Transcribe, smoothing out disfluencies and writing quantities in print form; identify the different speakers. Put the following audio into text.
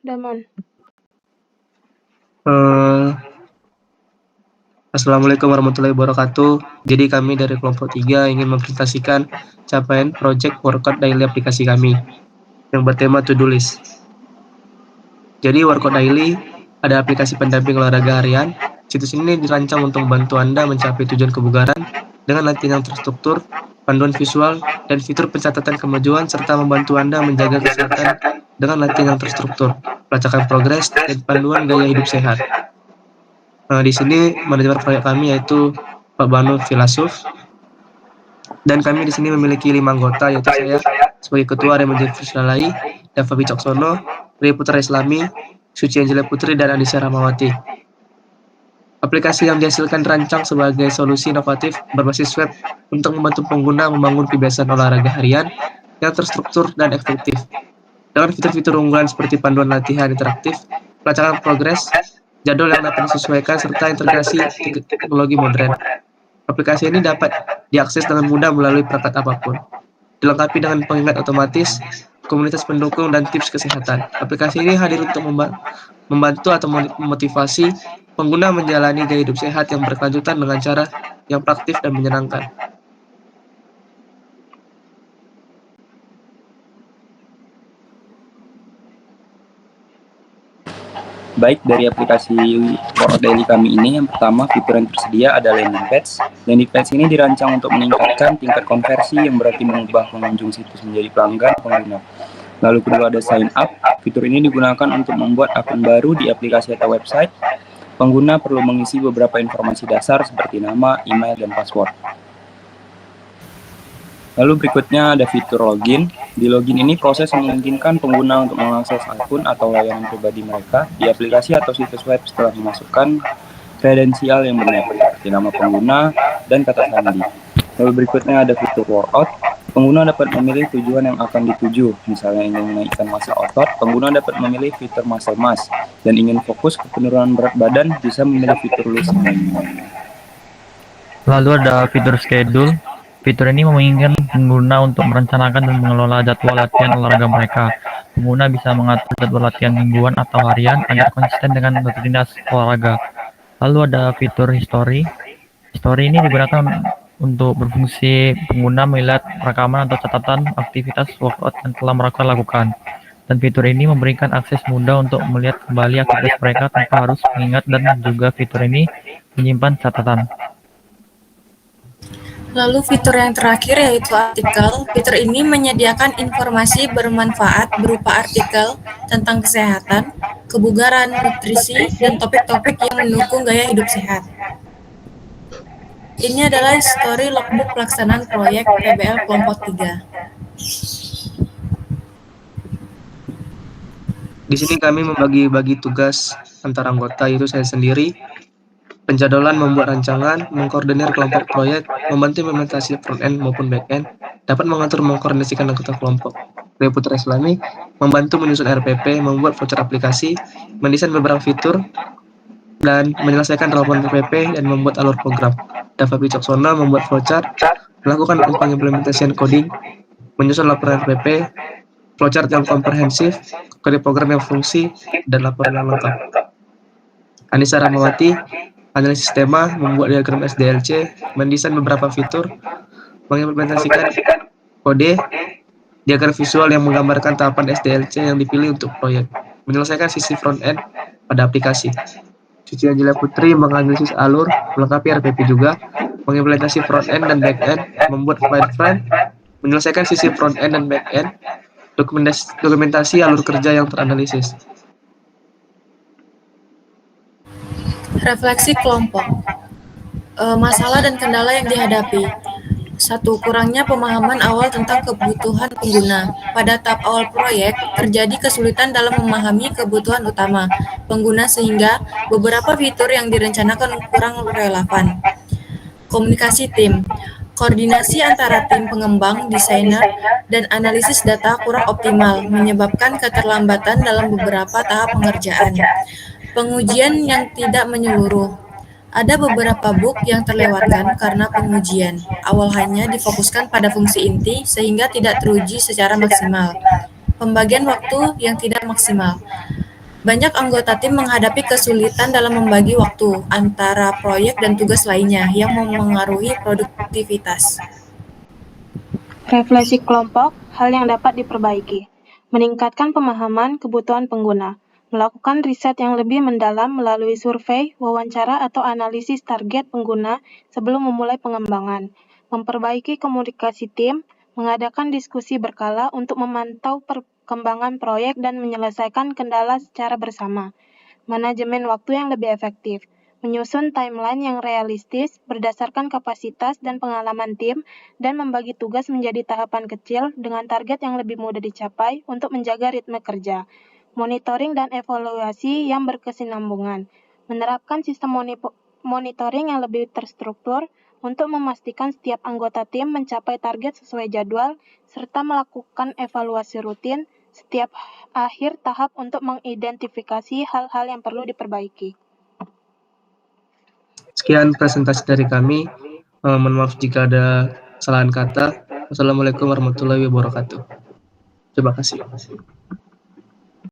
Speaker 1: Daman.
Speaker 2: Assalamualaikum warahmatullahi wabarakatuh. Jadi kami dari kelompok 3 ingin mempresentasikan capaian project workout daily aplikasi kami yang bertema to-do list. Jadi workout daily ada aplikasi pendamping olahraga harian. Situs ini dirancang untuk membantu Anda mencapai tujuan kebugaran dengan latihan yang terstruktur, panduan visual, dan fitur pencatatan kemajuan serta membantu Anda menjaga kesehatan dengan latihan yang terstruktur, pelacakan progres, dan panduan gaya hidup sehat. Di sini manajer proyek kami yaitu Pak Banu Filasuf, dan kami di sini memiliki 5 anggota, yaitu saya sebagai ketua Remaja Fisalai, Dava Wicaksono, Ria Putra Islami, Suci Angela Putri, dan Anissa Rahmawati. Aplikasi yang dihasilkan dirancang sebagai solusi inovatif berbasis web untuk membantu pengguna membangun kebiasaan olahraga harian yang terstruktur dan efektif. Dengan fitur-fitur unggulan seperti panduan latihan interaktif, pelacakan progres, jadwal yang dapat disesuaikan, serta integrasi teknologi modern. Aplikasi ini dapat diakses dengan mudah melalui perangkat apapun. Dilengkapi dengan pengingat otomatis, komunitas pendukung, dan tips kesehatan. Aplikasi ini hadir untuk membantu atau memotivasi pengguna menjalani gaya hidup sehat yang berkelanjutan dengan cara yang praktis dan menyenangkan.
Speaker 3: Baik, dari aplikasi workout daily kami ini, yang pertama fitur yang tersedia ada landing page. Landing page ini dirancang untuk meningkatkan tingkat konversi yang berarti mengubah pengunjung situs menjadi pelanggan pengguna. Lalu kedua ada sign up. Fitur ini digunakan untuk membuat akun baru di aplikasi atau website. Pengguna perlu mengisi beberapa informasi dasar seperti nama, email, dan password. Lalu berikutnya ada fitur login. Di login ini proses memungkinkan pengguna untuk mengakses akun atau layanan pribadi mereka di aplikasi atau situs web setelah memasukkan kredensial yang benar, seperti nama pengguna dan kata sandi. Lalu berikutnya ada fitur workout. Pengguna dapat memilih tujuan yang akan dituju. Misalnya ingin menaikkan massa otot, pengguna dapat memilih fitur muscle mass. Dan ingin fokus ke penurunan berat badan, bisa memilih fitur list.
Speaker 4: Lalu ada fitur schedule. Fitur ini memungkinkan pengguna untuk merencanakan dan mengelola jadwal latihan olahraga mereka. Pengguna bisa mengatur jadwal latihan mingguan atau harian agar konsisten dengan rutinitas olahraga. Lalu ada fitur history. History ini digunakan untuk berfungsi pengguna melihat rekaman atau catatan aktivitas workout yang telah mereka lakukan. Dan fitur ini memberikan akses mudah untuk melihat kembali aktivitas mereka tanpa harus mengingat, dan juga fitur ini menyimpan catatan.
Speaker 5: Lalu fitur yang terakhir yaitu artikel. Fitur ini menyediakan informasi bermanfaat berupa artikel tentang kesehatan, kebugaran, nutrisi, dan topik-topik yang mendukung gaya hidup sehat. Ini adalah history logbook pelaksanaan proyek PBL kelompok 3.
Speaker 2: Di sini kami membagi-bagi tugas antara anggota, yaitu saya sendiri, penjadwalan membuat rancangan, mengkoordinir kelompok proyek, membantu implementasi front-end maupun back-end, dapat mengatur mengkoordinasikan anggota kelompok. Ria Putra Islami membantu menyusun RPP, membuat voucher aplikasi, mendesain beberapa fitur, dan menyelesaikan relevan RPP dan membuat alur program. Dava Wicaksono membuat voucher, melakukan pengimplementasian coding, menyusun laporan RPP, flowchart yang komprehensif, kode program yang fungsi, dan laporan yang lengkap. Anissa Rahmawati analisis tema, membuat diagram SDLC, mendesain beberapa fitur, mengimplementasikan kode, diagram visual yang menggambarkan tahapan SDLC yang dipilih untuk proyek, menyelesaikan sisi front-end pada aplikasi. Suci Angela Putri menganalisis alur, melengkapi RPP juga, mengimplementasi front-end dan back-end, membuat wireframe, menyelesaikan sisi front-end dan back-end, dokumentasi alur kerja yang teranalisis.
Speaker 5: Refleksi kelompok. Masalah dan kendala yang dihadapi. 1. Kurangnya pemahaman awal tentang kebutuhan pengguna. Pada tahap awal proyek, terjadi kesulitan dalam memahami kebutuhan utama pengguna sehingga beberapa fitur yang direncanakan kurang relevan. Komunikasi tim. Koordinasi antara tim pengembang, desainer, dan analisis data kurang optimal, menyebabkan keterlambatan dalam beberapa tahap pengerjaan. Pengujian yang tidak menyeluruh. Ada beberapa bug yang terlewatkan karena pengujian awal hanya difokuskan pada fungsi inti sehingga tidak teruji secara maksimal. Pembagian waktu yang tidak maksimal. Banyak anggota tim menghadapi kesulitan dalam membagi waktu antara proyek dan tugas lainnya yang memengaruhi produktivitas.
Speaker 1: Refleksi kelompok, hal yang dapat diperbaiki. Meningkatkan pemahaman kebutuhan pengguna. Melakukan riset yang lebih mendalam melalui survei, wawancara, atau analisis target pengguna sebelum memulai pengembangan. Memperbaiki komunikasi tim, mengadakan diskusi berkala untuk memantau perkembangan proyek dan menyelesaikan kendala secara bersama. Manajemen waktu yang lebih efektif. Menyusun timeline yang realistis berdasarkan kapasitas dan pengalaman tim dan membagi tugas menjadi tahapan kecil dengan target yang lebih mudah dicapai untuk menjaga ritme kerja. Monitoring dan evaluasi yang berkesinambungan. Menerapkan sistem monitoring yang lebih terstruktur untuk memastikan setiap anggota tim mencapai target sesuai jadwal, serta melakukan evaluasi rutin setiap akhir tahap untuk mengidentifikasi hal-hal yang perlu diperbaiki.
Speaker 2: Sekian presentasi dari kami. Mohon maaf jika ada kesalahan kata. Wassalamualaikum warahmatullahi wabarakatuh. Terima kasih.